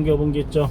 옮겨본 게 있죠.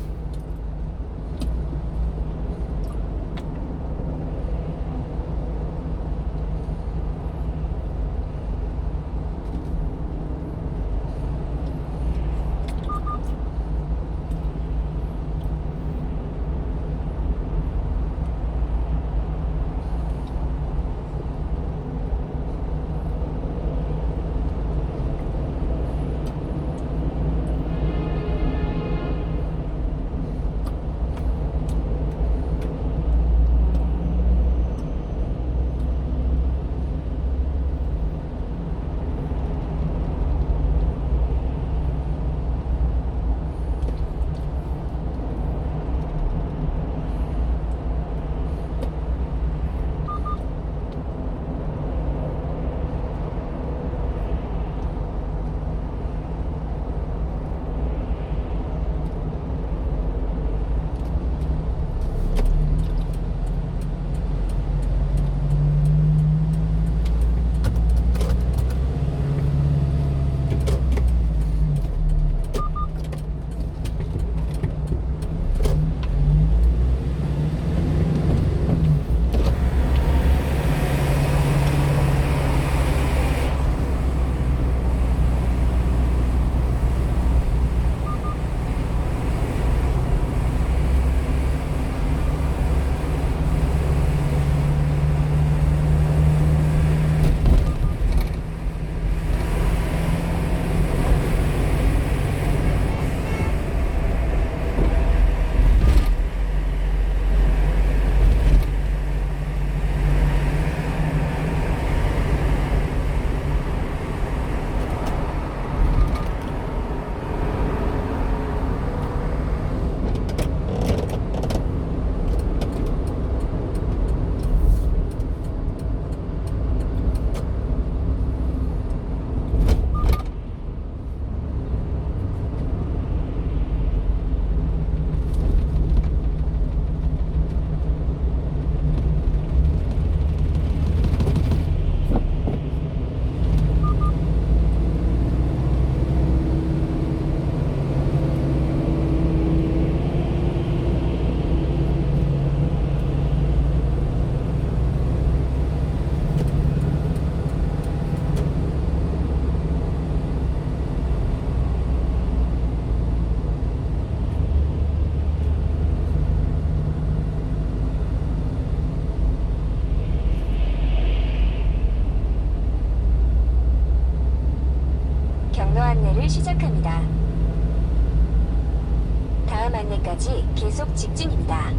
경로 안내를 시작합니다. 다음 안내까지 계속 직진입니다.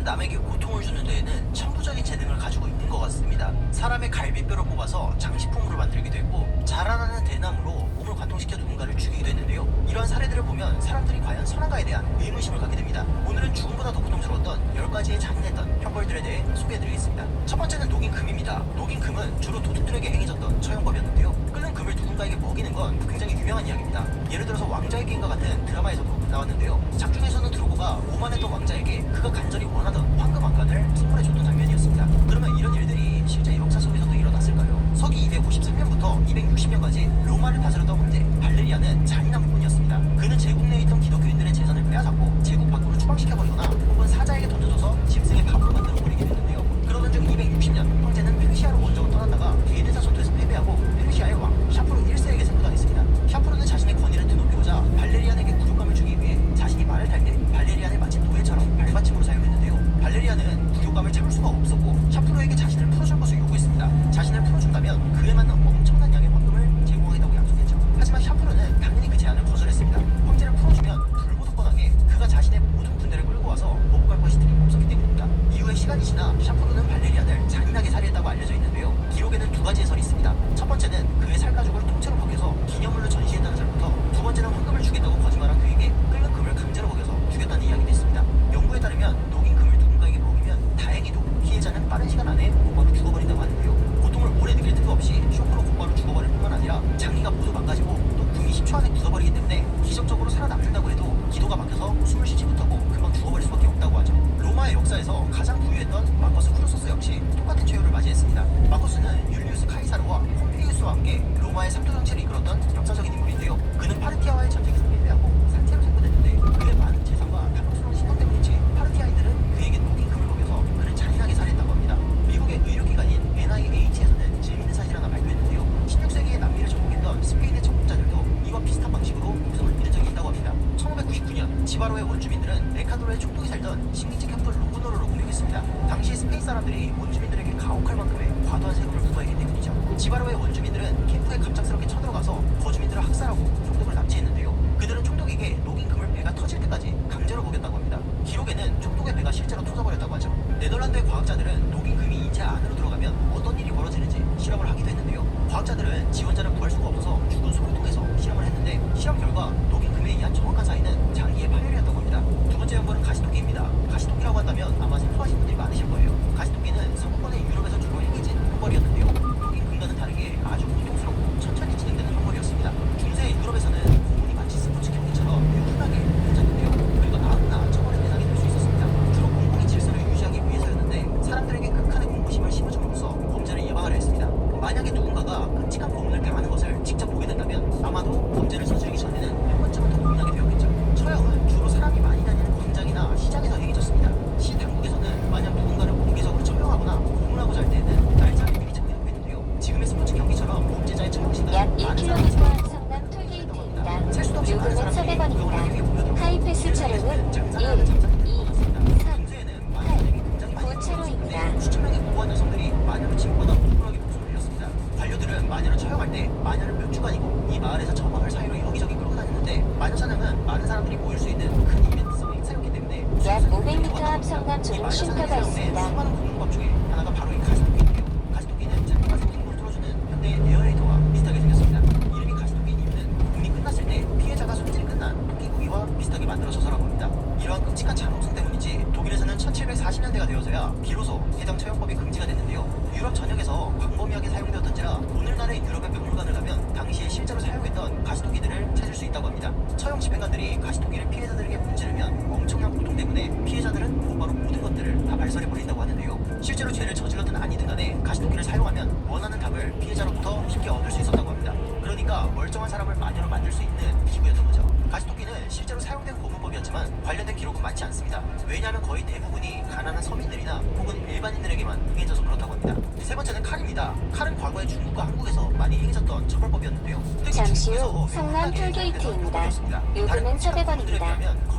남에게 고통을 주는 데에는 천부적인 재능을 가지고 있는 것 같습니다. 사람의 갈비뼈를 뽑아서 장식품으로 만들기도 했고 자라나는 대나무로 몸을 관통시켜 누군가를 죽이기도 했는데요. 이러한 사례들을 보면 사람들이 과연 선한가에 대한 의문심을 갖게 됩니다. 오늘은 죽음보다 더 고통스러웠던 10가지의 잔인했던 형벌들에 대해 소개해드리겠습니다. 첫 번째는 녹인 금입니다. 녹인 금은 주로 도둑들에게 행해졌던 처형법이었는데요. 끓는 금을 누군가에게 먹이는 건 굉장히 유명한 이야기입니다. 예를 들어서 왕자의 게임과 같은 드라마에서도 나왔는데요. 작중에서는 드로고가 오만했던 왕자에게 그가 간절히 원하던 황금 왕관을 선물해줬던 장면이었습니다. 그러면 이런 일들이 실제 역사 속에서도 일어났을까요? 서기 253년부터 260년까지 로마를 다스렸던 황제 발레리아는 잔인한 부분이었습니다. 그는 제국 내에 있던 기독교인들의 재산을 빼앗았고 제국 밖으로 추방시켜버리거나 혹은 사자에게 던져줘서 짐승의 밥으로 만들어버리게 됐는데요. 그러던 중 260년 황제는 페르시아로 원정을 떠났다가 베네사 전투에서 패배하고 페르시아의 왕 샤프로 1세에게 승부당했습니다. 샤프로는 자신의 권위를 드높이고자 발레리안에게 굴욕감을 주기 위해 자신이 말을 탈 때 발레리안을 마치 노예처럼 발받침으로 사용했는데요. 발레리안은 굴욕감을 참을 수가 없었고 샤프로에게 자신을 풀어줄 것을 요구했습니다. 자신을 풀어준다면 그에 맞는 엄청난 양의 황금을 제공하겠다고 약속했죠. 하지만 샤프로는 당연히 그 제안을 거절했습니다. 황제를 풀어주면 불보듯 뻔하게 그가 자신의 모든 군대를 끌고 와서 먹고 갈 것이 틀림없었기 때문입니다. 이후에 시간이 지나 샤프로는 발레리안을 잔인하게 살해했다고 알려져 있는데요. 기록에는 두 가지 해설이 있습니다. 첫 번째는 그의 살가죽을 통째로 벗겨서 기념물로 전시했다는 설부터, 두 번째는 황금을 주겠다고 거짓말한 그에게 끓는 금을 강제로 먹여서 죽였다는 이야기도 있습니다. 연구에 따르면 녹인 금을 누군가에게 먹이면 다행히도 피해자는 빠른 시간 안에 곧바로 죽어버린다고 하는데요. 고통을 오래 느낄 틈도 없이 쇼크로 곧바로 죽어버릴 뿐만 아니라 장기가 모두 망가지고 또 금이 10초 안에 굳어버리기 때문에 기적적으로 살아남는다고 해도 기도가 막혀서 숨을 쉬지 못하고 금방 죽어버릴 수밖에 없다고 하죠. 로마의 역사에서 가장 부유했던 마커스 크루소스 역시 똑같은 최후를 맞이했습니다. 마커스는 율리우스 카이사르와 폼페이우스와 함께 로마의 삼도 정치를 이끌었던 역사적인 인물인데요. 그는 파르티아와의 전쟁에서 패배하고 산채로 생존했는데 그의 많은 재산과 탐욕스러운 신분 때문인지 파르티아인들은 그에게 녹인 금을 먹여서 그를 잔인하게 살해했다고 합니다. 미국의 의료기관인 NIH에서는 재미있는 사실 하나 발표했는데요. 16세기에 남미를 정복했던 스페인의 정복자들도 이와 비슷한 방식으로 목숨을 잃은 적이 있다고 합니다. 1999년 지바로의 원주민들은 에콰도르의 촉독이 살던 식민지 캠프 로그노로를 공격했습니다. 당시 스페인 사람들이 원주민들에게 가혹할 만큼의 과도한 세금을 부과했기 때문이죠. 지바로의 원주민들은 캠프에 갑작스럽게 쳐들어가서 거주민들을 학살하고 총독을 납치했는데요. 그들은 총독에게 녹인 금을 배가 터질 때까지 강제로 먹였다고 합니다. 기록에는 총독의 배가 실제로 터져버렸다고 하죠. 네덜란드의 과학자들은 녹인 금이 인체 안으로 들어가면 어떤 일이 벌어지는지 실험을 하기도 했는데요. 과학자들은 지원자를 구할 수가 없어서 죽은 소를 통해서 실험을 했는데 실험 결과 녹인 금에 의한 정확한 사인은 장기의 파열이었다고 합니다. 두 번째 연구는 가시토끼입니다. 가시토끼라고 한다면 아마 생소하신 분들이 많으실 거예요. 가시토끼는 서구권의 유럽에서 주로 행해진 형벌이었는데요. 녹인 금과는 다르게 아주 고통스럽고 천천히 진행되는 형벌이었습니다. 중세 유럽에서는 고문이 마치 스포츠 경기처럼 유순하게 펼쳤는데요. 그리고 아무나 처벌의 대상이 될 수 있었습니다. 주로 공공의 질서를 유지하기 위해서였는데 사람들에게 극한의 공포심을 심어줌으로써 범죄를 예방하려 했습니다. 만약에 누군가가 끔찍한 고문을 당하는 것을 직접 보게 된다면 아마도 범죄를 저지르기 전에는 한 번쯤은 더 고민하게 되었겠죠. 처형은 주로 사람이 많이 다니는 광장이나 시장에서 행해졌습니다. 시 당국에서는 만약 누군가를 공개적으로 처형하거나 고문하고자 할 때에는 날짜를 미리 정해놓고 했는데요. 지금의 스포츠 경기처럼 범죄자의 처형 시간은 약 많은 1km 사람들이 앞 성남 톨게이트입니다. 셀 수도 없이 많은 요금은 사람들이 400원입니다. 하이패스 차로는 1, 2, 3, 중세에는 많은 사람들이 굉장히 많이 9차로입니다. 수천 명의 무고한 여성들이 마녀로 징벌받아 억울하게 목숨을 잃었습니다. 관료들은 마녀를 처형할 때 마녀를 몇 주간이고 이 마을에서 처먹을 사이로 여기저기 끌고 다녔는데 마녀 사냥은 많은 사람들이 모일 수 있는 큰 이벤트성의 행사였기 때문에 약 500m 앞 성남 조금 쉼터가 있습니다. 수많은 공공법 중에 하나가 바로 이 가시토끼인데요. 가시토끼는 잠깐 생긴 걸 뚫어주는 현대의 에어레이터와 비슷하게 생겼습니다. 이름이 가시토끼인 이유는 공이 끝났을 때 피해자가 손질이 끝난 토끼고기와 비슷하게 만들어져서라고 합니다. 이러한 끔찍한 잔혹성 때문인지 독일에서는 1740년대가 되어서야 비로소 해당 처형법이 금지가 됐는데요. 유럽 전역에서 광범위하게 사용되었던지라 오늘날의 유럽의 박물관을 가면 당시에 실제로 사용했던 가시토끼들을 찾을 수 있다고 합니다. 처형 집행관들이 가시토끼를 피해자들에게 문지르면 엄청난 고통 때문에 피해자들은 곧바로 모든 것들을 다 발설해버린다고 하는데요. 실제로 죄를 저질렀든 아니든 간에 가시토끼를 사용하면 원하는 답을 피해자로부터 쉽게 얻을 수 있었다고 합니다. 그러니까 멀쩡한 사람을 마녀로 만들 수 있는 기구였던 거죠. 가시토끼는 실제로 사용된 고문법이었지만 관련된 기록은 많지 않습니다. 왜냐하면 거의 대부분이 가난한 서민들이나 혹은 일반인들에게만 행해져서 그렇다고 합니다. 세 번째는 칼입니다. 칼은 과거에 중국과 한국에서 많이 행해졌던 처벌법이었는데요. 잠시 후 성남 톨게이트입니다. 요금은 400원입니다.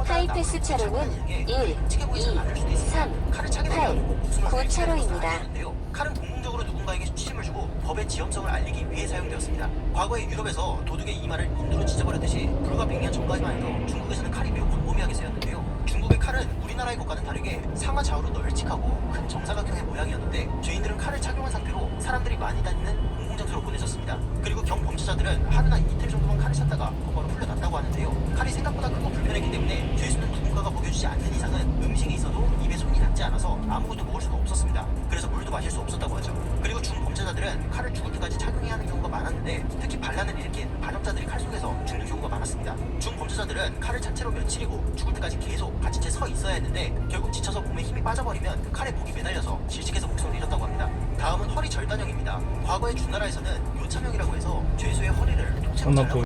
하이패스 차로는 1, 2, 3, 8, 9차로입니다. 칼은 공공적으로 누군가에게 취침을 주고 법의 지엄성을 알리기 위해 사용되었습니다. 과거의 유럽에서 도둑의 이마를 인두로 찢어버렸듯이 불과 100년 전까지만 해도 중국에서는 칼이 매우 광범위하게 쓰였는데요. 중국의 칼은 우리나라의 것과는 다르게 상하 좌우로 널찍하고 큰 정사각형의 모양이었는데 죄인들은 칼을 착용한 상태로 사람들이 많이 다니는 공공장소로 보내졌습니다. 그리고 경범죄자들은 하루나 이틀 정도만 칼을 찾다가 곧바로 풀려났다고 하는데요. 칼이 생각보다 크고 불편했기 때문에 죄수는 누군가가 먹여주지 않는 이상은 음식이 있어도 입에 손이 닿지 않아서 아무것도 먹을 수가 없었습니다. 그래서 물도 마실 수 없었다고 하죠. 그리고 중범죄자들은 칼을 죽을 때까지 착용해야 하는 경우가 많았는데 특히 반란을 일으킨 반역자들이 칼 속에서 죽는 경우가 많았습니다. 중범죄자들은 칼을 찬 채로 며칠이고 죽을 때까지 계속 갇힌 채 서 있어야 했는데 결국 지쳐서 몸에 힘이 빠져버리면 칼에 목이 매달려서 질식해서 목숨을 잃었다고 합니다. 다음은 허리 절단형입니다. 과거의 주나라에서는 요참형이라고 해서 죄수의 허리를 통째로 잘라